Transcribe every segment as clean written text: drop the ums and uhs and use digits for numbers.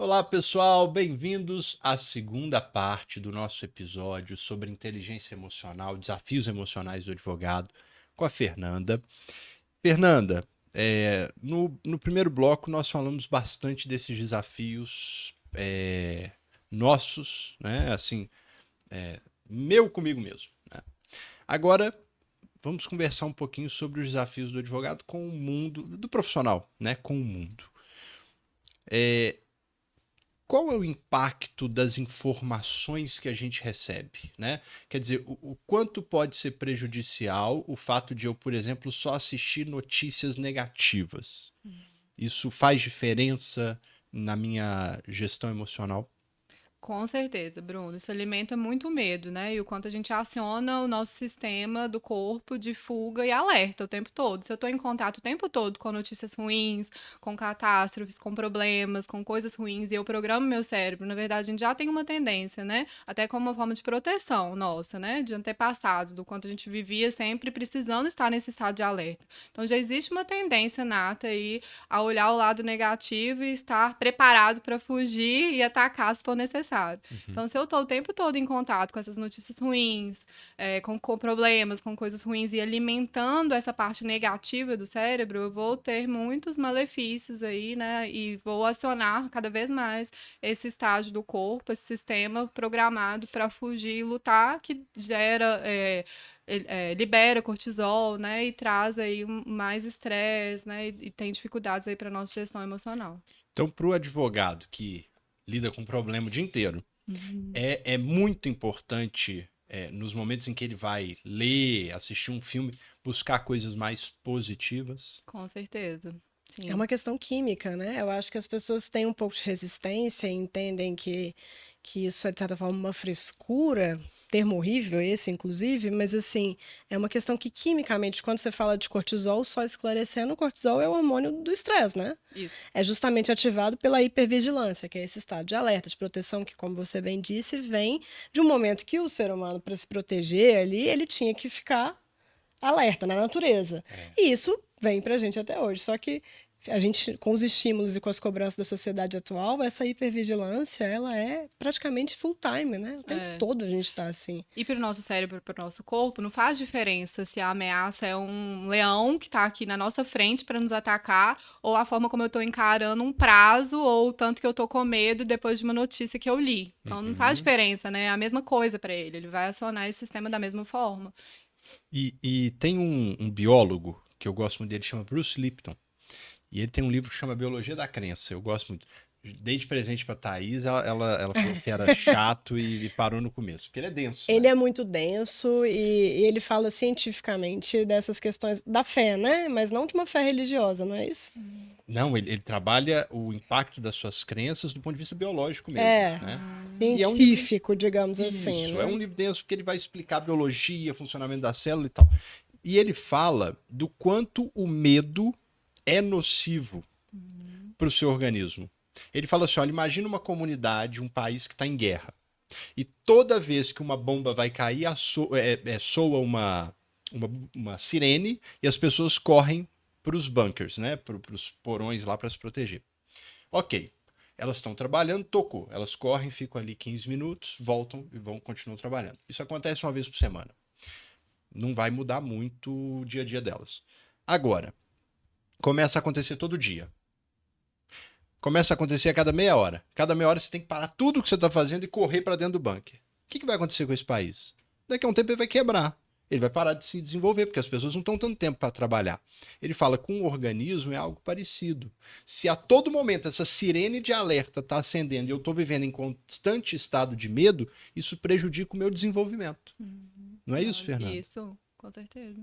Olá, pessoal, bem-vindos à segunda parte do nosso episódio sobre inteligência emocional, desafios emocionais do advogado, com a Fernanda. Fernanda, no primeiro bloco nós falamos bastante desses desafios nossos, né? Assim, meu comigo mesmo, né? Agora, vamos conversar um pouquinho sobre os desafios do advogado com o mundo, do profissional, né? Com o mundo. Qual é o impacto das informações que a gente recebe, né? Quer dizer, o quanto pode ser prejudicial o fato de eu, por exemplo, só assistir notícias negativas? Isso faz diferença na minha gestão emocional? Com certeza, Bruno. Isso alimenta muito medo, né? E o quanto a gente aciona o nosso sistema do corpo de fuga e alerta o tempo todo. Se eu estou em contato o tempo todo com notícias ruins, com catástrofes, com problemas, com coisas ruins, e eu programo meu cérebro, na verdade, a gente já tem uma tendência, né? Até como uma forma de proteção nossa, né? De antepassados, do quanto a gente vivia sempre precisando estar nesse estado de alerta. Então já existe uma tendência nata aí a olhar o lado negativo e estar preparado para fugir e atacar se for necessário. Uhum. Então, se eu estou o tempo todo em contato com essas notícias ruins, com problemas, com coisas ruins e alimentando essa parte negativa do cérebro, eu vou ter muitos malefícios aí, né? E vou acionar cada vez mais esse estágio do corpo, esse sistema programado para fugir e lutar, que gera libera cortisol, né, e traz aí mais estresse, né, e tem dificuldades aí para nossa gestão emocional. Então, para o advogado que lida com problema o dia inteiro, Uhum. é muito importante, nos momentos em que ele vai ler, assistir um filme, buscar coisas mais positivas. Com certeza, É sim. uma questão química, né? Eu acho que as pessoas têm um pouco de resistência e entendem que isso é, de certa forma, uma frescura, termo horrível esse, inclusive, mas, assim, é uma questão que, quimicamente, quando você fala de cortisol, só esclarecendo, o cortisol é o hormônio do estresse, né? Isso. É justamente ativado pela hipervigilância, que é esse estado de alerta, de proteção, que, como você bem disse, vem de um momento que o ser humano, para se proteger ali, ele tinha que ficar alerta na natureza. É. E isso vem pra gente até hoje. Só que a gente, com os estímulos e com as cobranças da sociedade atual, essa hipervigilância, ela é praticamente full time, né? O tempo É. todo a gente está assim. E para o nosso cérebro, para o nosso corpo, não faz diferença se a ameaça é um leão que está aqui na nossa frente para nos atacar, ou a forma como eu estou encarando um prazo, ou o tanto que eu estou com medo depois de uma notícia que eu li. Então não faz Uhum. diferença, né? É a mesma coisa para ele. Ele vai acionar esse sistema da mesma forma. E tem um biólogo que eu gosto muito dele, chama Bruce Lipton. E ele tem um livro que chama Biologia da Crença. Eu gosto muito. Dei de presente pra Thaís, ela falou que era chato e parou no começo, porque ele é denso, Ele né? é muito denso e ele fala cientificamente dessas questões da fé, né? Mas não de uma fé religiosa, não é isso? Não, ele trabalha o impacto das suas crenças do ponto de vista biológico mesmo, É, né? E é um livro. científico, digamos assim, Isso, é um né? livro denso porque ele vai explicar a biologia, funcionamento da célula e tal. E ele fala do quanto o medo é nocivo para o seu organismo. Ele fala assim: olha, imagina uma comunidade, um país que está em guerra. E toda vez que uma bomba vai cair, soa uma sirene e as pessoas correm para os bunkers, né? Para os porões lá para se proteger. Ok. Elas estão trabalhando, tocou. Elas correm, ficam ali 15 minutos, voltam e continuam trabalhando. Isso acontece uma vez por semana. Não vai mudar muito o dia a dia delas. Agora, começa a acontecer todo dia. Começa a acontecer a cada meia hora. Cada meia hora você tem que parar tudo o que você está fazendo e correr para dentro do bunker. O que vai acontecer com esse país? Daqui a um tempo ele vai quebrar. Ele vai parar de se desenvolver, porque as pessoas não estão tendo tempo para trabalhar. Ele fala que com o organismo é algo parecido. Se a todo momento essa sirene de alerta está acendendo e eu estou vivendo em constante estado de medo, isso prejudica o meu desenvolvimento. Não é isso, Não, Fernando? isso, com certeza.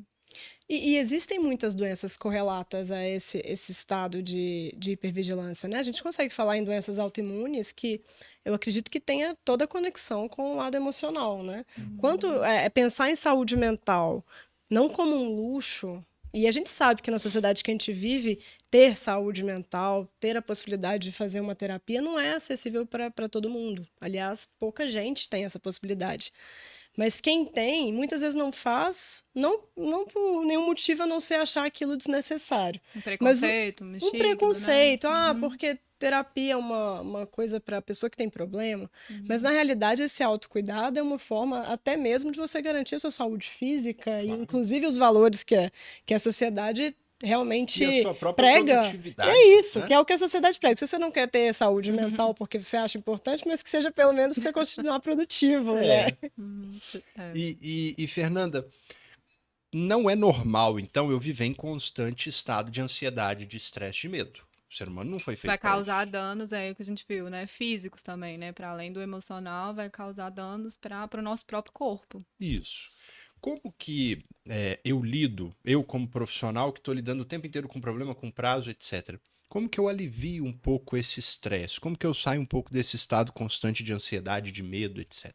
E existem muitas doenças correlatas a esse estado de hipervigilância, né? A gente consegue falar em doenças autoimunes que eu acredito que tenha toda a conexão com o lado emocional, né? Quanto pensar em saúde mental não como um luxo, e a gente sabe que na sociedade que a gente vive, ter saúde mental, ter a possibilidade de fazer uma terapia não é acessível para todo mundo. Aliás, pouca gente tem essa possibilidade. Mas quem tem, muitas vezes não faz, não por nenhum motivo a não ser achar aquilo desnecessário. Um Mas preconceito, um um estigma, né? preconceito, porque terapia é uma coisa para a pessoa que tem problema, mas na realidade esse autocuidado é uma forma até mesmo de você garantir a sua saúde física e inclusive os valores que a sociedade realmente E a sua própria prega. produtividade. É isso, né? que é o que a sociedade prega. Se você não quer ter saúde mental porque você acha importante, mas que seja pelo menos você continuar produtivo, né? É. E, Fernanda, não é normal, então, eu viver em constante estado de ansiedade, de estresse, de medo. O ser humano não foi Isso feito vai para causar isso. danos, é o que a gente viu, né? Físicos também, né? Para além do emocional, vai causar danos para o nosso próprio corpo. Isso. Como que eu lido, eu como profissional que estou lidando o tempo inteiro com problema, com prazo, etc. Como que eu alivio um pouco esse estresse? Como que eu saio um pouco desse estado constante de ansiedade, de medo, etc.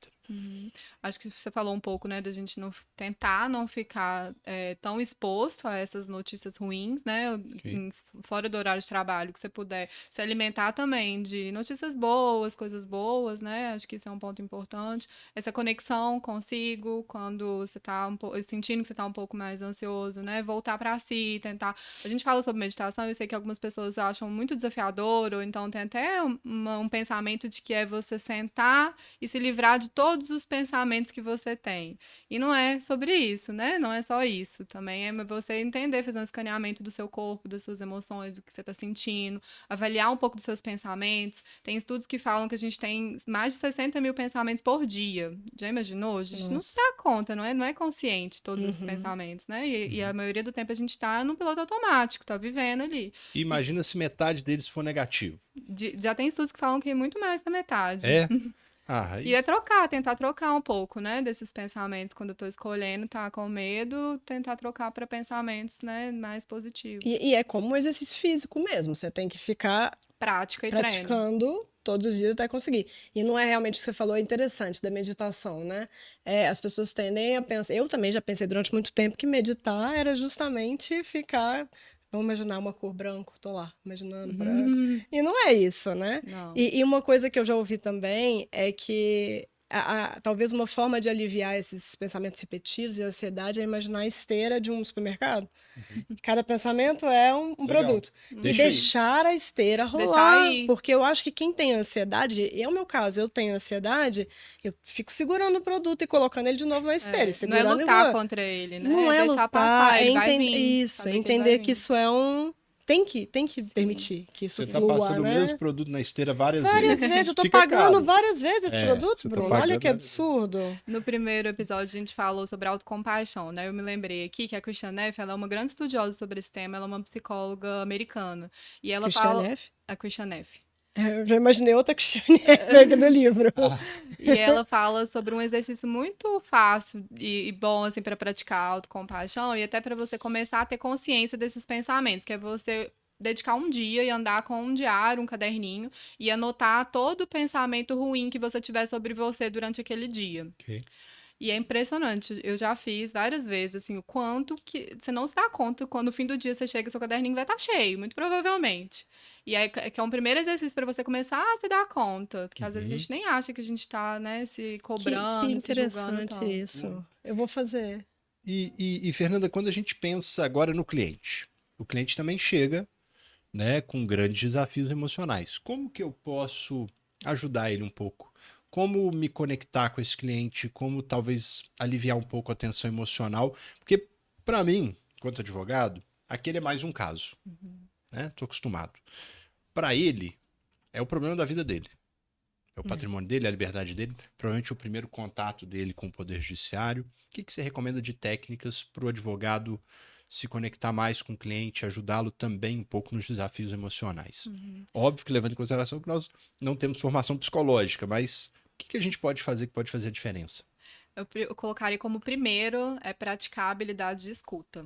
Acho que você falou um pouco, né, da gente tentar não ficar tão exposto a essas notícias ruins, né, Ok. fora do horário de trabalho, que você puder se alimentar também de notícias boas, coisas boas, né, acho que isso é um ponto importante. Essa conexão consigo, quando você tá sentindo que você tá um pouco mais ansioso, né, voltar para si, tentar. A gente fala sobre meditação, eu sei que algumas pessoas acham muito desafiador, ou então tem até um pensamento de que é você sentar e se livrar de todos os pensamentos que você tem. E não é sobre isso, né? Não é só isso. Também é você entender, fazer um escaneamento do seu corpo, das suas emoções, do que você está sentindo, avaliar um pouco dos seus pensamentos. Tem estudos que falam que a gente tem mais de 60 mil pensamentos por dia. Já imaginou? A gente não se Nossa. dá conta, não é consciente todos esses pensamentos, né? E a maioria do tempo a gente está no piloto automático, tá vivendo ali. E imagina se metade deles for negativo. Já tem estudos que falam que é muito mais da metade. É? Ah, E é isso. tentar trocar um pouco, né, desses pensamentos quando eu tô escolhendo, tá com medo, tentar trocar para pensamentos, né, mais positivos. E é como um exercício físico mesmo. Você tem que ficar Prática e treino. praticando todos os dias até conseguir. E não é realmente o que você falou, é interessante da meditação, né? As pessoas tendem a pensar. Eu também já pensei durante muito tempo que meditar era justamente ficar. Vamos imaginar uma cor branca, tô lá, imaginando branco. E não é isso, né? Não. E uma coisa que eu já ouvi também é que talvez uma forma de aliviar esses pensamentos repetitivos e a ansiedade é imaginar a esteira de um supermercado. Cada pensamento é um Legal. produto. Deixa E aí. deixar a esteira Deixar rolar. aí. Porque eu acho que quem tem ansiedade, e é o meu caso, eu tenho ansiedade, eu fico segurando o produto e colocando ele de novo na esteira. E Não é segurando lutar e contra ele, né? não é deixar lutar, passar, é ele vai entender vir. isso, é saber que ele vai entender que vir. isso é um. Tem que permitir que isso Você tá flua, passando o né? mesmo produto na esteira várias Várias vezes. vezes, eu tô Fica pagando caro. várias vezes esse produto, você tá Bruno. pagando Olha que várias vezes. absurdo. No primeiro episódio, a gente falou sobre autocompaixão, né? Eu me lembrei aqui que a Christian Neff, ela é uma grande estudiosa sobre esse tema, ela é uma psicóloga americana. E ela fala... Christiane F. A Christian Neff. Eu já imaginei outra Christiane F aqui no livro. E ela fala sobre um exercício muito fácil e bom, assim, para praticar a autocompaixão e até para você começar a ter consciência desses pensamentos, que é você dedicar um dia e andar com um diário, um caderninho e anotar todo o pensamento ruim que você tiver sobre você durante aquele dia. Ok. E é impressionante, eu já fiz várias vezes, assim, o quanto que você não se dá conta quando no fim do dia você chega e seu caderninho vai estar cheio, muito provavelmente. E aí que é um primeiro exercício para você começar a se dar conta, porque às vezes a gente nem acha que a gente tá, né, se Que cobrando, se julgando interessante tanto. isso. Eu vou fazer. E, Fernanda, quando a gente pensa agora no cliente, o cliente também chega, né, com grandes desafios emocionais. Como que eu posso ajudar ele um pouco? Como me conectar com esse cliente? Como talvez aliviar um pouco a tensão emocional? Porque, para mim, enquanto advogado, aquele é mais um caso. Né? Tô acostumado. Para ele, é o problema da vida dele. É o patrimônio dele, é a liberdade dele. Provavelmente o primeiro contato dele com o Poder Judiciário. O que você recomenda de técnicas para o advogado se conectar mais com o cliente, ajudá-lo também um pouco nos desafios emocionais? Óbvio que levando em consideração que nós não temos formação psicológica, mas o que a gente pode fazer que pode fazer a diferença? Eu colocaria como primeiro é praticar a habilidade de escuta.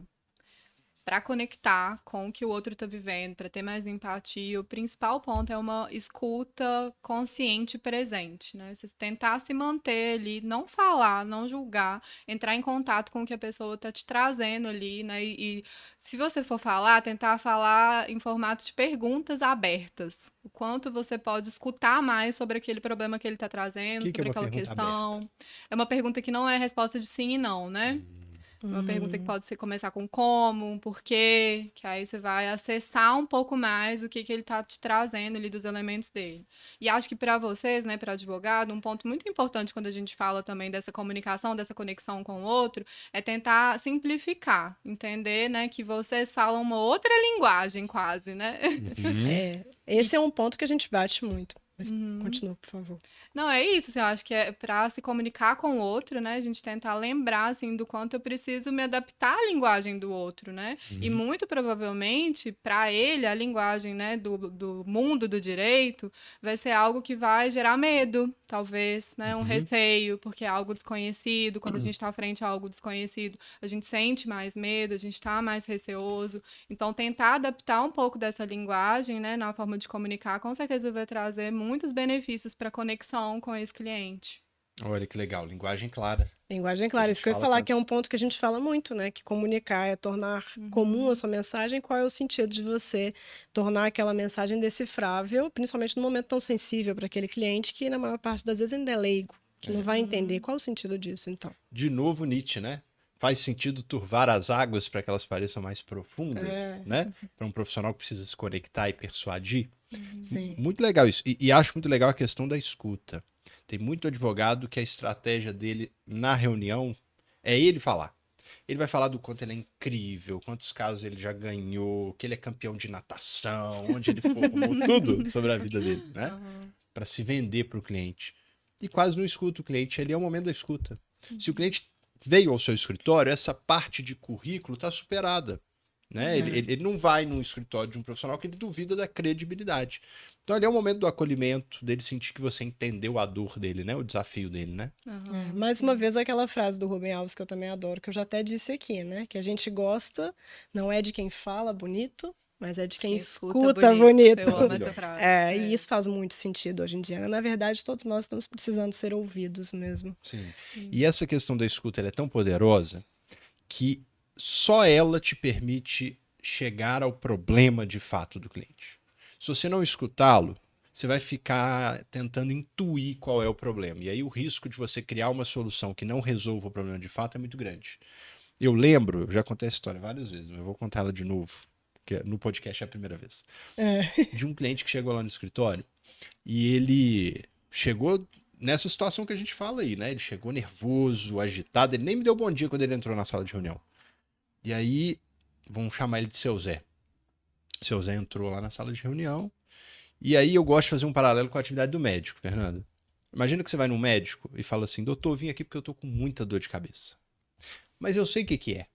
Para conectar com o que o outro está vivendo, para ter mais empatia, o principal ponto é uma escuta consciente e presente, né? Você tentar se manter ali, não falar, não julgar, entrar em contato com o que a pessoa está te trazendo ali, né? E se você for falar, tentar falar em formato de perguntas abertas. O quanto você pode escutar mais sobre aquele problema que ele está trazendo, Que é sobre uma aquela pergunta questão. É uma pergunta que não é resposta de sim e não, né? Uma pergunta que pode começar com como, um porquê, que aí você vai acessar um pouco mais o que ele está te trazendo ali dos elementos dele. E acho que para vocês, né, para advogado, um ponto muito importante quando a gente fala também dessa comunicação, dessa conexão com o outro, é tentar simplificar, entender, né, que vocês falam uma outra linguagem quase, né? Esse é um ponto que a gente bate muito. Mas continua, por favor. Não, é isso, assim, eu acho que é para se comunicar com o outro, né, a gente tentar lembrar, assim, do quanto eu preciso me adaptar à linguagem do outro, né, e muito provavelmente, para ele, a linguagem, né, do mundo do direito vai ser algo que vai gerar medo, talvez, né, um receio, porque é algo desconhecido, quando a gente está frente a algo desconhecido, a gente sente mais medo, a gente está mais receoso, então tentar adaptar um pouco dessa linguagem, né, na forma de comunicar, com certeza vai trazer muitos benefícios para a conexão com esse cliente. Olha que legal, linguagem clara. Linguagem clara, isso que eu ia falar, que é um ponto que a gente fala muito, né? Que comunicar é tornar comum a sua mensagem. Qual é o sentido de você tornar aquela mensagem decifrável, principalmente num momento tão sensível para aquele cliente que, na maior parte das vezes, ainda é leigo, que não vai entender. Qual é o sentido disso, então? De novo, Nietzsche, né? Faz sentido turvar as águas para que elas pareçam mais profundas, né? Para um profissional que precisa se conectar e persuadir. Sim. Muito legal isso. E acho muito legal a questão da escuta. Tem muito advogado que a estratégia dele na reunião é ele falar. Ele vai falar do quanto ele é incrível, quantos casos ele já ganhou, que ele é campeão de natação, onde ele formou, tudo sobre a vida dele, né? Para se vender para o cliente. E quase não escuta o cliente. Ele é o momento da escuta. Se o cliente veio ao seu escritório, essa parte de currículo está superada. Né? Ele não vai num escritório de um profissional que ele duvida da credibilidade. Então, ali é o momento do acolhimento, dele sentir que você entendeu a dor dele, né? O desafio dele, né? Mais uma vez, aquela frase do Rubem Alves que eu também adoro, que eu já até disse aqui, né? Que a gente gosta, não é de quem fala bonito, mas é de quem escuta bonito. Eu amo essa frase. E isso faz muito sentido hoje em dia, né? Na verdade, todos nós estamos precisando ser ouvidos mesmo. Sim. E essa questão da escuta, ela é tão poderosa que só ela te permite chegar ao problema de fato do cliente. Se você não escutá-lo, você vai ficar tentando intuir qual é o problema. E aí o risco de você criar uma solução que não resolva o problema de fato é muito grande. Eu lembro, eu já contei essa história várias vezes, mas eu vou contar ela de novo, porque no podcast é a primeira vez. De um cliente que chegou lá no escritório e ele chegou nessa situação que a gente fala aí, né? Ele chegou nervoso, agitado, ele nem me deu bom dia quando ele entrou na sala de reunião. E aí, vamos chamar ele de Seu Zé. Seu Zé entrou lá na sala de reunião. E aí eu gosto de fazer um paralelo com a atividade do médico, Fernanda. Imagina que você vai num médico e fala assim, doutor, vim aqui porque eu tô com muita dor de cabeça. Mas eu sei o que é.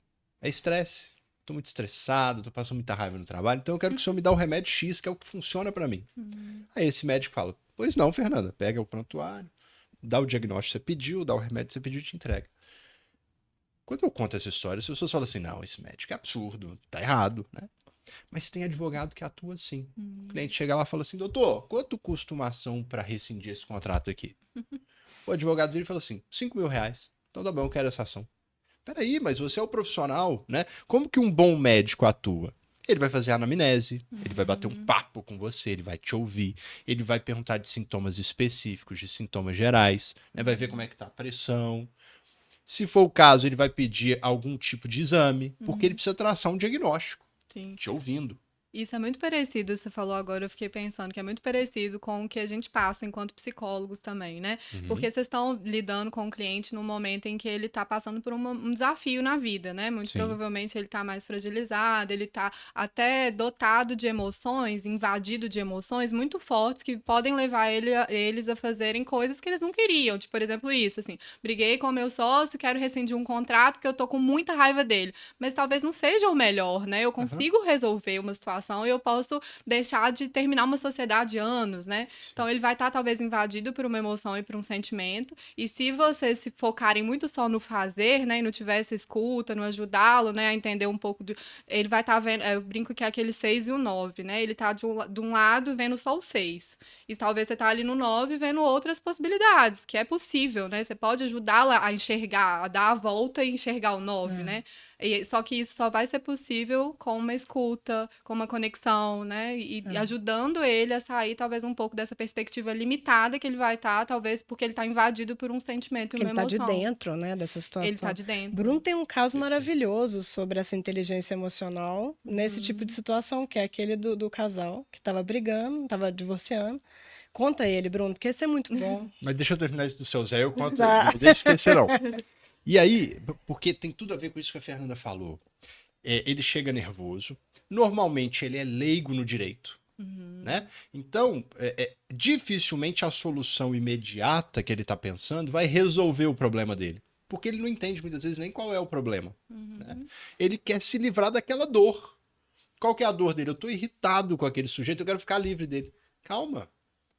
É estresse. Tô muito estressado, tô passando muita raiva no trabalho, então eu quero que o senhor me dê o remédio X, que é o que funciona pra mim. Aí esse médico fala, pois não, Fernanda, pega o prontuário, dá o diagnóstico que você pediu, dá o remédio que você pediu e te entrega. Quando eu conto essa história, as pessoas falam assim, não, esse médico é absurdo, tá errado, né? Mas tem advogado que atua assim. O cliente chega lá e fala assim, doutor, quanto custa uma ação para rescindir esse contrato aqui? O advogado vira e fala assim, R$5.000. Então tá bom, eu quero essa ação. Peraí, mas você é o profissional, né? Como que um bom médico atua? Ele vai fazer anamnese, ele vai bater um papo com você, ele vai te ouvir, ele vai perguntar de sintomas específicos, de sintomas gerais, né? Vai ver como é que tá a pressão. Se for o caso, ele vai pedir algum tipo de exame, porque ele precisa traçar um diagnóstico. Sim. Te ouvindo. Isso é muito parecido, você falou agora, eu fiquei pensando que é muito parecido com o que a gente passa enquanto psicólogos também, né? Porque vocês estão lidando com o cliente num momento em que ele está passando por um desafio na vida, né? Muito provavelmente ele está mais fragilizado, ele está até dotado de emoções, invadido de emoções muito fortes que podem levar eles a fazerem coisas que eles não queriam. Tipo, por exemplo, isso, assim, briguei com o meu sócio, quero rescindir um contrato porque eu tô com muita raiva dele. Mas talvez não seja o melhor, né? Eu consigo resolver uma situação e eu posso deixar de terminar uma sociedade anos, né? Então, ele vai estar talvez invadido por uma emoção e por um sentimento, e se vocês se focarem muito só no fazer, né, e não tiver essa escuta, no ajudá-lo, né, a entender um pouco ele vai estar vendo, eu brinco que é aquele 6 e o 9, né? Ele tá de um lado vendo só o 6, e talvez você tá ali no 9 vendo outras possibilidades, que é possível, né? Você pode ajudá-la a enxergar, a dar a volta e enxergar o 9, né? Só que isso só vai ser possível com uma escuta, com uma conexão, né? E ajudando ele a sair, talvez, um pouco dessa perspectiva limitada que ele vai estar, talvez porque ele está invadido por um sentimento e Que uma ele tá de emoção. dentro, né, dessa situação. Ele tá de dentro. Bruno tem um caso maravilhoso sobre essa inteligência emocional nesse tipo de situação, que é aquele do casal que tava brigando, tava divorciando. Conta ele, Bruno, porque esse é muito bom. Mas deixa eu terminar isso do seu Zé, eu conto. Tá. Não deixa esquecer, não. E aí, porque tem tudo a ver com isso que a Fernanda falou. Ele chega nervoso. Normalmente ele é leigo no direito. Né? Então, dificilmente a solução imediata que ele está pensando vai resolver o problema dele. Porque ele não entende muitas vezes nem qual é o problema. Né? Ele quer se livrar daquela dor. Qual que é a dor dele? Eu estou irritado com aquele sujeito, eu quero ficar livre dele. Calma.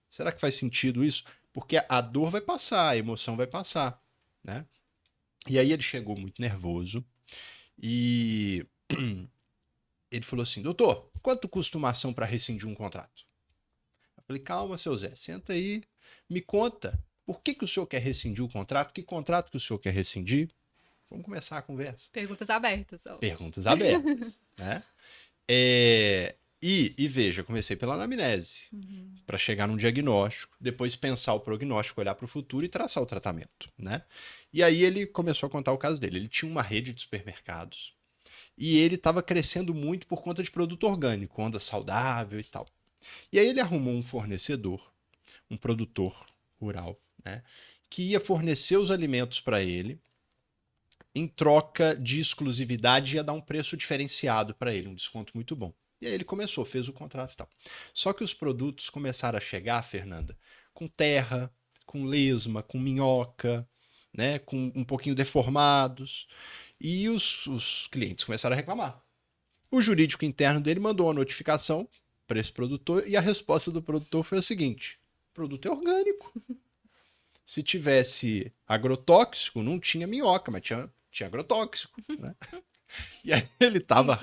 Será que faz sentido isso? Porque a dor vai passar, a emoção vai passar. Né? E aí ele chegou muito nervoso e ele falou assim, doutor, quanto custa uma ação para rescindir um contrato? Eu falei, calma, seu Zé, senta aí, me conta, por que o senhor quer rescindir o contrato? Que contrato que o senhor quer rescindir? Vamos começar a conversa. Perguntas abertas. Ó. Perguntas abertas, né? E veja, comecei pela anamnese, para chegar num diagnóstico, depois pensar o prognóstico, olhar para o futuro e traçar o tratamento, né? E aí ele começou a contar o caso dele. Ele tinha uma rede de supermercados e ele estava crescendo muito por conta de produto orgânico, onda saudável e tal. E aí ele arrumou um fornecedor, um produtor rural, né? Que ia fornecer os alimentos para ele em troca de exclusividade, ia dar um preço diferenciado para ele, um desconto muito bom. E aí ele começou, fez o contrato e tal. Só que os produtos começaram a chegar, Fernanda, com terra, com lesma, com minhoca, né, com um pouquinho deformados. E os clientes começaram a reclamar. O jurídico interno dele mandou uma notificação para esse produtor e a resposta do produtor foi a seguinte: o produto é orgânico. Se tivesse agrotóxico, não tinha minhoca, mas tinha agrotóxico. Né? E aí ele estava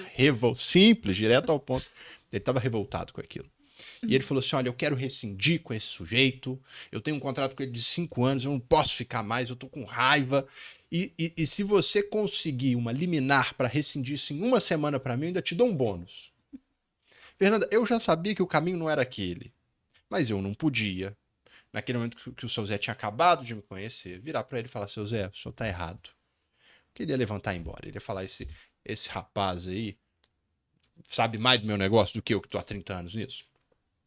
simples, direto ao ponto. Ele estava revoltado com aquilo. E ele falou assim, olha, eu quero rescindir com esse sujeito, eu tenho um contrato com ele de 5 anos, eu não posso ficar mais, eu tô com raiva. E se você conseguir uma liminar para rescindir isso em 1 semana para mim, eu ainda te dou um bônus. Fernanda, eu já sabia que o caminho não era aquele, mas eu não podia. Naquele momento que o seu Zé tinha acabado de me conhecer, virar para ele e falar, seu Zé, o senhor tá errado. Ele ia levantar e ir embora. Ele ia falar, esse rapaz aí sabe mais do meu negócio do que eu que tô há 30 anos nisso.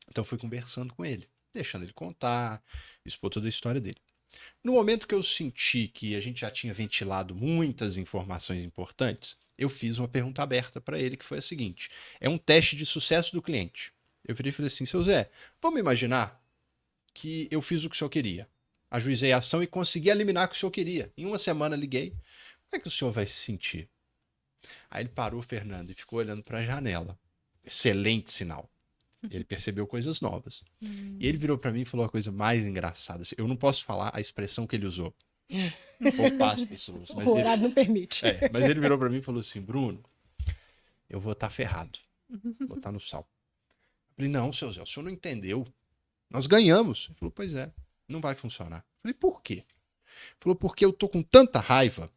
Então fui conversando com ele, deixando ele contar, expor toda a história dele. No momento que eu senti que a gente já tinha ventilado muitas informações importantes, eu fiz uma pergunta aberta para ele, que foi a seguinte: é um teste de sucesso do cliente. Eu virei e falei assim, seu Zé, vamos imaginar que eu fiz o que o senhor queria. Ajuizei a ação e consegui eliminar o que o senhor queria. Em 1 semana liguei. Como é que o senhor vai se sentir? Aí ele parou, Fernando, e ficou olhando para a janela. Excelente sinal. Ele percebeu coisas novas. E ele virou para mim e falou a coisa mais engraçada. Eu não posso falar a expressão que ele usou. Poupar as pessoas. O horário não permite. Mas ele virou para mim e falou assim, Bruno, eu vou estar ferrado. Vou estar no sal. Eu falei, não, seu Zé, o senhor não entendeu. Nós ganhamos. Ele falou, pois é, não vai funcionar. Eu falei, por quê? Ele falou, porque eu tô com tanta raiva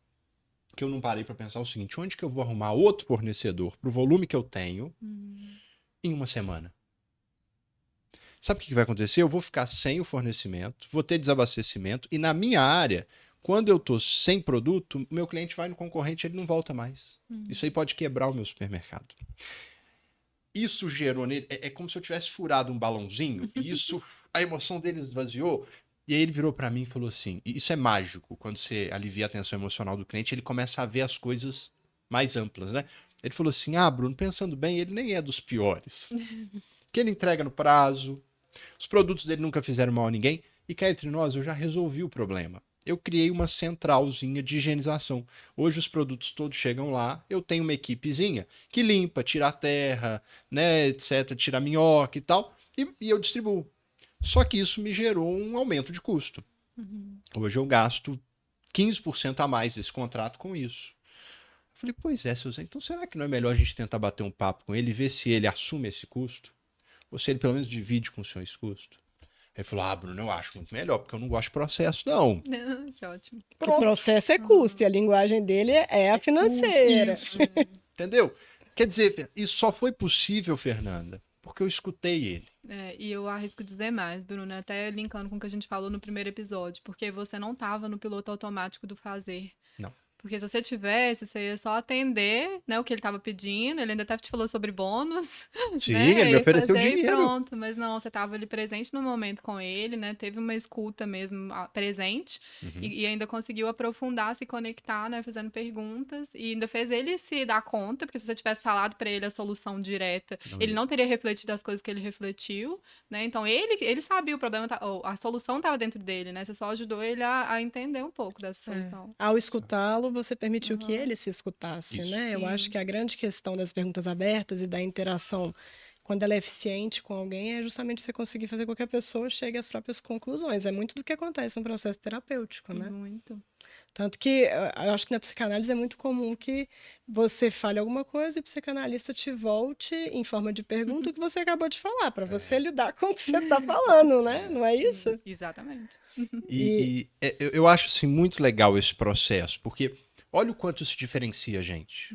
que eu não parei para pensar o seguinte: onde que eu vou arrumar outro fornecedor para o volume que eu tenho em 1 semana? Sabe o que vai acontecer? Eu vou ficar sem o fornecimento, vou ter desabastecimento e na minha área, quando eu estou sem produto, meu cliente vai no concorrente e ele não volta mais. Isso aí pode quebrar o meu supermercado. Isso gerou nele, é como se eu tivesse furado um balãozinho e isso, a emoção dele esvaziou. E aí ele virou para mim e falou assim, e isso é mágico, quando você alivia a tensão emocional do cliente, ele começa a ver as coisas mais amplas, né? Ele falou assim, Bruno, pensando bem, ele nem é dos piores. Que ele entrega no prazo, os produtos dele nunca fizeram mal a ninguém, e cá entre nós, eu já resolvi o problema. Eu criei uma centralzinha de higienização. Hoje os produtos todos chegam lá, eu tenho uma equipezinha que limpa, tira a terra, né, etc., tira a minhoca e tal, e eu distribuo. Só que isso me gerou um aumento de custo. Hoje eu gasto 15% a mais desse contrato com isso. Eu falei, pois é, seu Zé, então será que não é melhor a gente tentar bater um papo com ele e ver se ele assume esse custo? Ou se ele pelo menos divide com o senhor esse custo? Ele falou, Bruno, eu acho muito melhor, porque eu não gosto de processo, não. Que ótimo. O processo é custo, e a linguagem dele é a financeira. Isso, entendeu? Quer dizer, isso só foi possível, Fernanda, porque eu escutei ele. E eu arrisco dizer mais, Bruno, até linkando com o que a gente falou no primeiro episódio, porque você não estava no piloto automático do fazer. Não. Porque se você tivesse, você ia só atender, né, o que ele estava pedindo, ele ainda até te falou sobre bônus. Sim, né, ele me ofereceu fazer e dinheiro. pronto, mas não, você estava ali presente no momento com ele, né, teve uma escuta mesmo presente, e ainda conseguiu aprofundar, se conectar, né, fazendo perguntas, e ainda fez ele se dar conta, porque se você tivesse falado para ele a solução direta, ele não teria refletido as coisas que ele refletiu, né, então ele sabia o problema, a solução estava dentro dele, né, você só ajudou ele a entender um pouco dessa solução. Ao escutá-lo, você permitiu que ele se escutasse, Isso. né? Eu acho que a grande questão das perguntas abertas e da interação, quando ela é eficiente com alguém, é justamente você conseguir fazer com que a pessoa chegue às próprias conclusões. É muito do que acontece no processo terapêutico, né? Muito. Tanto que eu acho que na psicanálise é muito comum que você fale alguma coisa e o psicanalista te volte em forma de pergunta o que você acabou de falar, para você lidar com o que você está falando, né? Não é isso? Exatamente. Eu acho assim, muito legal esse processo, porque olha o quanto isso diferencia a gente.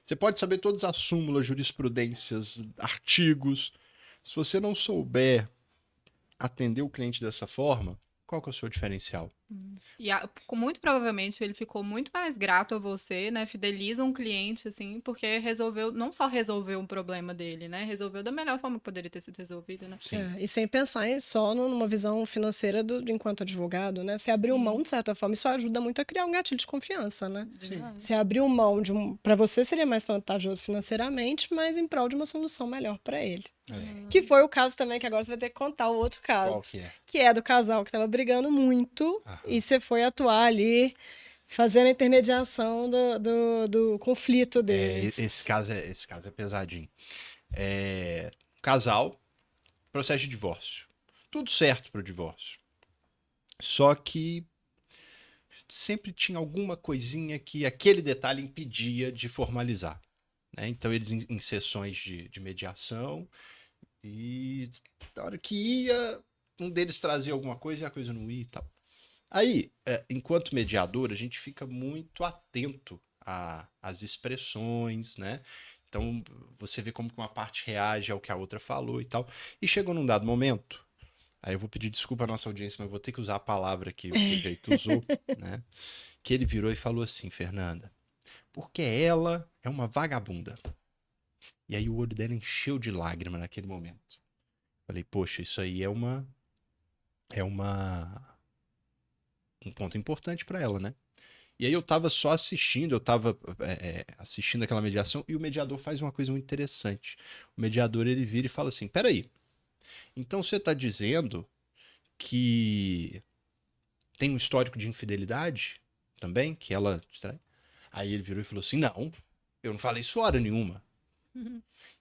Você pode saber todas as súmulas, jurisprudências, artigos. Se você não souber atender o cliente dessa forma, qual que é o seu diferencial? E muito provavelmente ele ficou muito mais grato a você, né? Fideliza um cliente, assim, porque resolveu, não só resolveu um problema dele, né? Resolveu da melhor forma que poderia ter sido resolvido, né? Sim. E sem pensar só numa visão financeira enquanto advogado, né? Você abriu mão, de certa forma, isso ajuda muito a criar um gatilho de confiança, né? Você abriu mão para você seria mais vantajoso financeiramente, mas em prol de uma solução melhor para ele. Que foi o caso também, que agora você vai ter que contar o outro caso. Qual que é? Que é do casal que estava brigando muito e você foi atuar ali, fazendo a intermediação do conflito deles. Esse caso é pesadinho. Casal, processo de divórcio. Tudo certo para o divórcio. Só que sempre tinha alguma coisinha que aquele detalhe impedia de formalizar. Né? Então eles em sessões de mediação, e na hora que ia, um deles trazia alguma coisa e a coisa não ia e tal. Aí, enquanto mediador, a gente fica muito atento às expressões, né? Então, você vê como que uma parte reage ao que a outra falou e tal. E chegou num dado momento, aí eu vou pedir desculpa à nossa audiência, mas eu vou ter que usar a palavra que o sujeito usou, né? Que ele virou e falou assim, Fernanda, porque ela é uma vagabunda. E aí o olho dela encheu de lágrima naquele momento. Falei, poxa, isso aí é um ponto importante para ela, né? E aí eu tava só assistindo, assistindo aquela mediação, e o mediador faz uma coisa muito interessante. O mediador, ele vira e fala assim, peraí, então você tá dizendo que tem um histórico de infidelidade também, que ela... Aí ele virou e falou assim, não, eu não falei isso hora nenhuma.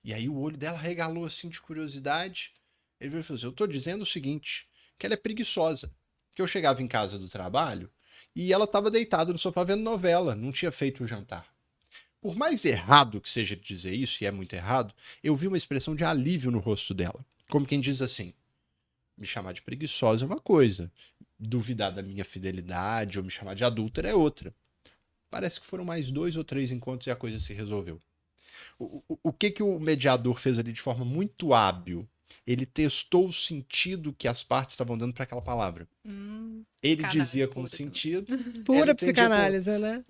E aí o olho dela regalou assim de curiosidade. Ele virou e falou assim, eu tô dizendo o seguinte, que ela é preguiçosa. Que eu chegava em casa do trabalho e ela tava deitada no sofá vendo novela, não tinha feito o jantar. Por mais errado que seja dizer isso, e é muito errado, eu vi uma expressão de alívio no rosto dela. Como quem diz assim, me chamar de preguiçosa é uma coisa, duvidar da minha fidelidade ou me chamar de adúltera é outra. Parece que foram mais 2 ou 3 encontros e a coisa se resolveu. O que o mediador fez ali de forma muito hábil? Ele testou o sentido que as partes estavam dando para aquela palavra. Ele dizia com sentido. Pura psicanálise, né?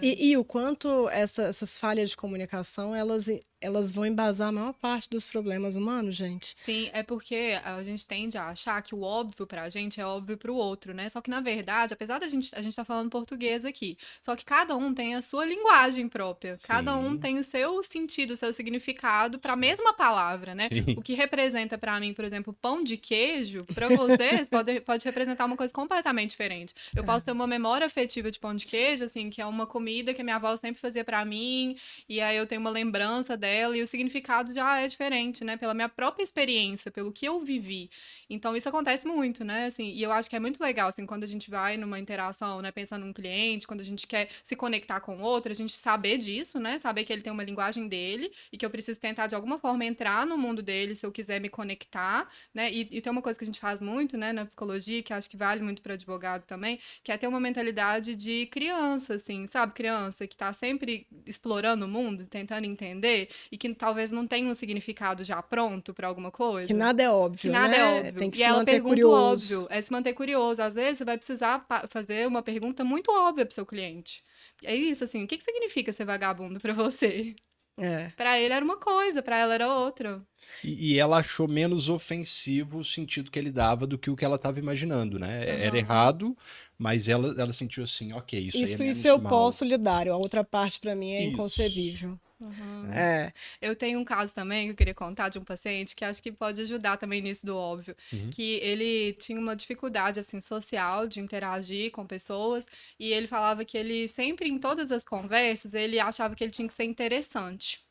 E o quanto essas falhas de comunicação, elas vão embasar a maior parte dos problemas humanos, gente. Sim, é porque a gente tende a achar que o óbvio pra gente é óbvio pro outro, né? Só que, na verdade, apesar a gente tá falando português aqui, só que cada um tem a sua linguagem própria. Sim. Cada um tem o seu sentido, o seu significado pra mesma palavra, né? Sim. O que representa pra mim, por exemplo, pão de queijo, pra vocês pode representar uma coisa completamente diferente. Eu posso ter uma memória afetiva de pão de queijo, assim, que é uma comida que a minha avó sempre fazia pra mim, e aí eu tenho uma lembrança dela, e o significado já é diferente, né? Pela minha própria experiência, pelo que eu vivi. Então, isso acontece muito, né? Assim, e eu acho que é muito legal, assim, quando a gente vai numa interação, né? Pensando num cliente, quando a gente quer se conectar com o outro, a gente saber disso, né? Saber que ele tem uma linguagem dele e que eu preciso tentar, de alguma forma, entrar no mundo dele se eu quiser me conectar, né? E tem uma coisa que a gente faz muito, né, na psicologia, que acho que vale muito para advogado também, que é ter uma mentalidade de criança, assim, sabe? Criança que tá sempre explorando o mundo, tentando entender, e que talvez não tenha um significado já pronto para alguma coisa. Que nada é óbvio, Que nada é né? óbvio. Tem que E se ela manter pergunta o curioso. óbvio, é se manter curioso. Às vezes você vai precisar fazer uma pergunta muito óbvia pro seu cliente. É isso, assim, o que que significa ser vagabundo para você? É. Para ele era uma coisa, para ela era outra. E ela achou menos ofensivo o sentido que ele dava do que o que ela estava imaginando, né? Era Aham. errado, mas ela sentiu assim, ok, isso aí é Isso menos eu mal. posso lidar. A outra parte, para mim, é Isso. inconcebível. Uhum. É. Eu tenho um caso também que eu queria contar de um paciente que acho que pode ajudar também nisso do óbvio, Uhum. que ele tinha uma dificuldade assim social de interagir com pessoas e ele falava que ele sempre em todas as conversas ele achava que ele tinha que ser interessante.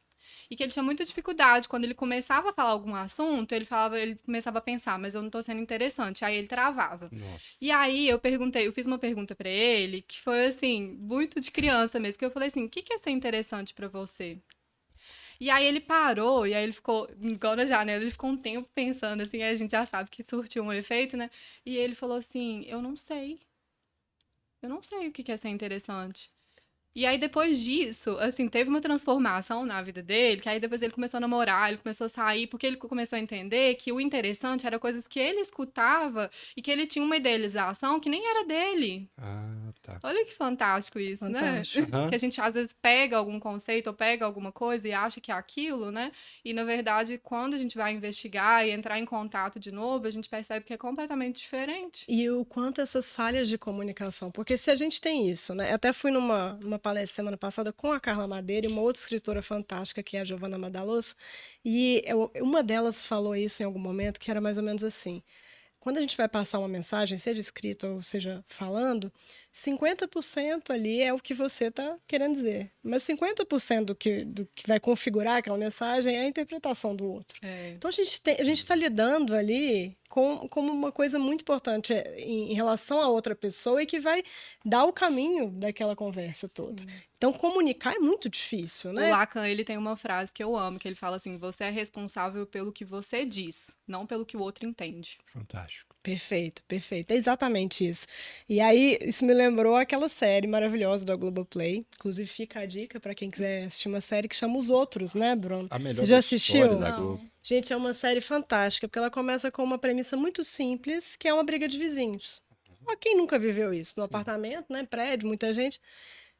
E que ele tinha muita dificuldade quando ele começava a falar algum assunto, ele começava a pensar, mas eu não tô sendo interessante, aí ele travava. Nossa. E aí eu fiz uma pergunta pra ele que foi assim, muito de criança mesmo, que eu falei assim: "O que que é ser interessante pra você?" E aí ele parou, e aí ele ficou, igual na janela, ele ficou um tempo pensando, assim, aí a gente já sabe que surtiu um efeito, né? E ele falou assim: eu não sei. Eu não sei o que que é ser interessante. E aí, depois disso, assim, teve uma transformação na vida dele, que aí depois ele começou a namorar, ele começou a sair, porque ele começou a entender que o interessante era coisas que ele escutava e que ele tinha uma idealização que nem era dele. Ah, tá. Olha que fantástico isso, Fantástico. né? Aham. Que a gente às vezes pega algum conceito ou pega alguma coisa e acha que é aquilo, né? E na verdade, quando a gente vai investigar e entrar em contato de novo, a gente percebe que é completamente diferente. E o quanto essas falhas de comunicação, porque se a gente tem isso, né? Eu até fui numa palestra semana passada com a Carla Madeira e uma outra escritora fantástica, que é a Giovanna Madaloso, e uma delas falou isso em algum momento, que era mais ou menos assim: quando a gente vai passar uma mensagem, seja escrita ou seja falando, 50% ali é o que você está querendo dizer. Mas 50% do que vai configurar aquela mensagem é a interpretação do outro. É. Então a gente está lidando ali como uma coisa muito importante em relação a outra pessoa e que vai dar o caminho daquela conversa toda. Então comunicar é muito difícil, O né? Lacan, ele tem uma frase que eu amo, que ele fala assim: você é responsável pelo que você diz, não pelo que o outro entende. Fantástico. Perfeito, perfeito. É exatamente isso. E aí, isso me lembrou aquela série maravilhosa da Globoplay. Inclusive, fica a dica para quem quiser assistir uma série que chama Os Outros, né, Bruno? A melhor Você já da assistiu? história da Não. Globo. Gente, é uma série fantástica, porque ela começa com uma premissa muito simples, que é uma briga de vizinhos. Ó, quem nunca viveu isso? No apartamento, né? Prédio, muita gente.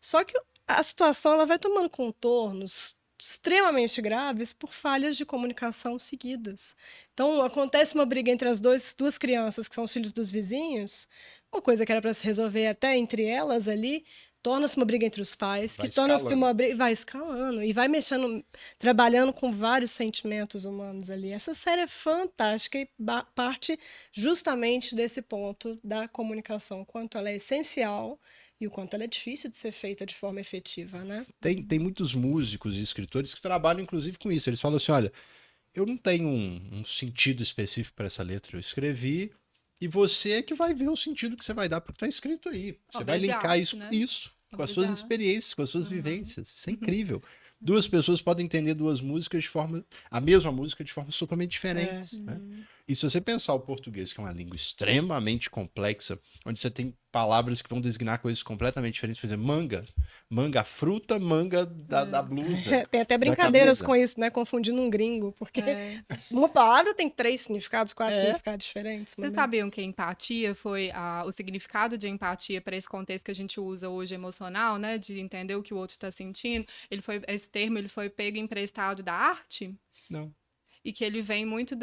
Só que a situação ela vai tomando contornos extremamente graves por falhas de comunicação seguidas. Então, acontece uma briga entre as duas crianças, que são os filhos dos vizinhos, uma coisa que era para se resolver até entre elas ali, torna-se uma briga entre os pais, Vai que torna-se escalando. uma briga, vai escalando e vai mexendo, trabalhando com vários sentimentos humanos ali. Essa série é fantástica e parte justamente desse ponto da comunicação, quanto ela é essencial e o quanto ela é difícil de ser feita de forma efetiva, né? Tem muitos músicos e escritores que trabalham, inclusive, com isso. Eles falam assim: olha, eu não tenho um sentido específico para essa letra. Eu escrevi e você é que vai ver o sentido que você vai dar para o que está escrito aí. Você Obra vai de linkar arte, isso, né? isso com Obra as de suas arte. experiências, com as suas vivências. Isso é incrível. Duas pessoas podem entender duas músicas de forma. A mesma música de formas totalmente diferentes. Né? E se você pensar o português, que é uma língua extremamente complexa, onde você tem palavras que vão designar coisas completamente diferentes, por exemplo, manga. Manga, a fruta, manga da blusa. Tem até da brincadeiras camisa. com isso, né? Confundindo um gringo, porque É. uma palavra tem 3 significados, 4 É. significados diferentes. Vocês sabiam que a empatia foi o significado de empatia para esse contexto que a gente usa hoje emocional, né? De entender o que o outro está sentindo. Esse termo ele foi pego emprestado da arte. Não. e que ele vem muito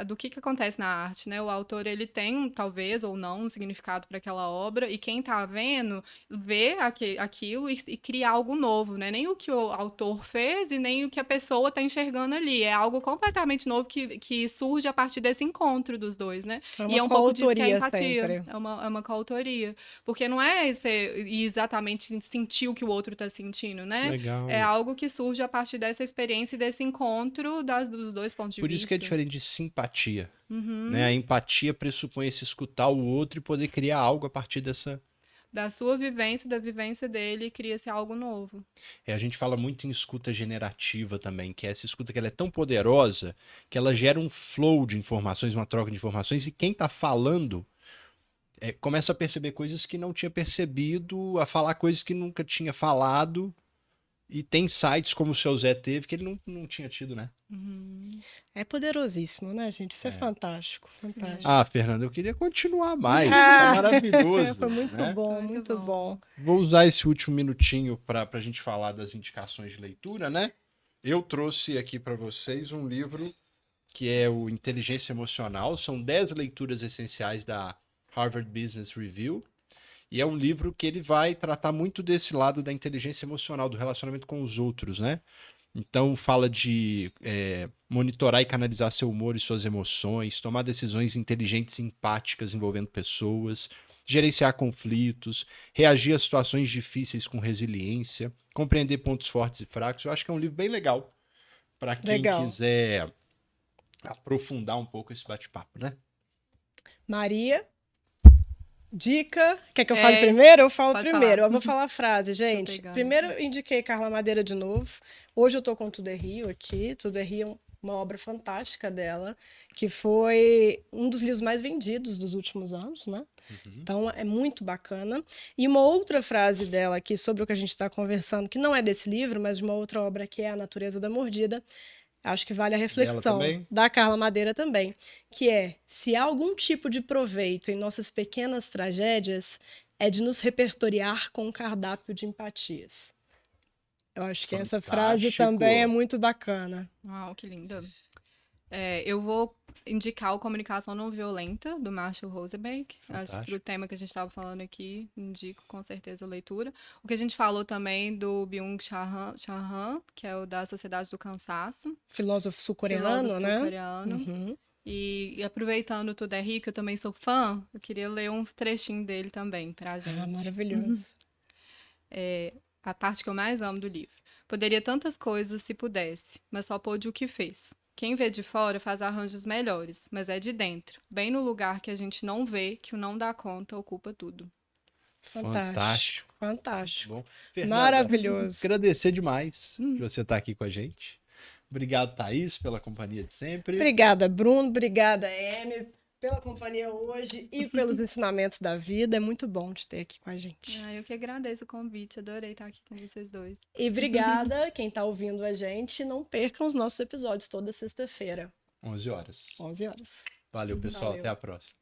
do que acontece na arte, né? O autor, ele tem, talvez, ou não, um significado para aquela obra, e quem tá vendo, vê aquilo e cria algo novo, né? Nem o que o autor fez e nem o que a pessoa tá enxergando ali. É algo completamente novo que surge a partir desse encontro dos dois, né? É E é um pouco disso que é a coautoria empatia. sempre. É uma coautoria. Porque não é ir exatamente sentir o que o outro tá sentindo, né? Legal. É algo que surge a partir dessa experiência e desse encontro dos dois pontos de Por vista. isso que é diferente de simpatia. Uhum. Né? A empatia pressupõe esse escutar o outro e poder criar algo a partir dessa... Da sua vivência, da vivência dele, cria-se algo novo. A gente fala muito em escuta generativa também, que é essa escuta que ela é tão poderosa que ela gera um flow de informações, uma troca de informações, e quem está falando começa a perceber coisas que não tinha percebido, a falar coisas que nunca tinha falado, e tem sites como o seu Zé teve que ele não tinha tido, né? Uhum. É poderosíssimo, né, gente? Isso é fantástico, fantástico. Ah, Fernanda, eu queria continuar mais. Tá maravilhoso. Foi muito né? bom, Muito muito bom. bom. Vou usar esse último minutinho para a gente falar das indicações de leitura, né? Eu trouxe aqui para vocês um livro que é o Inteligência Emocional. São 10 leituras essenciais da Harvard Business Review. E é um livro que ele vai tratar muito desse lado da inteligência emocional, do relacionamento com os outros, né? Então, fala de monitorar e canalizar seu humor e suas emoções, tomar decisões inteligentes e empáticas envolvendo pessoas, gerenciar conflitos, reagir a situações difíceis com resiliência, compreender pontos fortes e fracos. Eu acho que é um livro bem legal para quem quiser aprofundar um pouco esse bate-papo, né? Maria, dica. Quer que eu fale primeiro? Eu falo primeiro. Eu vou falar a frase, gente. Primeiro, eu indiquei Carla Madeira de novo. Hoje eu tô com Tudo é Rio aqui. Tudo é Rio é uma obra fantástica dela, que foi um dos livros mais vendidos dos últimos anos, né? Uhum. Então, é muito bacana. E uma outra frase dela aqui, sobre o que a gente está conversando, que não é desse livro, mas de uma outra obra que é A Natureza da Mordida, acho que vale a reflexão, da Carla Madeira também, que é: se há algum tipo de proveito em nossas pequenas tragédias, é de nos repertoriar com um cardápio de empatias. Eu acho que essa frase também é muito bacana. Uau, que linda. Eu vou indicar o Comunicação Não Violenta, do Marshall Rosenberg. Acho que o tema que a gente estava falando aqui, indico com certeza a leitura. O que a gente falou também do Byung-Chul Han, que é o da Sociedade do Cansaço. Filósofo sul-coreano, né? Uhum. E aproveitando o Tudo é Rio, que eu também sou fã, eu queria ler um trechinho dele também pra gente. Ah, maravilhoso. A parte que eu mais amo do livro. Poderia tantas coisas se pudesse, mas só pôde o que fez. Quem vê de fora faz arranjos melhores, mas é de dentro, bem no lugar que a gente não vê, que o não dá conta ocupa tudo. Fantástico. Fantástico. Bom, Fernanda, maravilhoso. Agradecer demais de você estar aqui com a gente. Obrigado, Thaís, pela companhia de sempre. Obrigada, Bruno. Obrigada, Amy, pela companhia hoje e pelos ensinamentos da vida. É muito bom te ter aqui com a gente. Eu que agradeço o convite. Adorei estar aqui com vocês dois. E obrigada quem está ouvindo a gente. Não percam os nossos episódios toda sexta-feira. 11 horas. 11 horas. Valeu, pessoal. Até a próxima.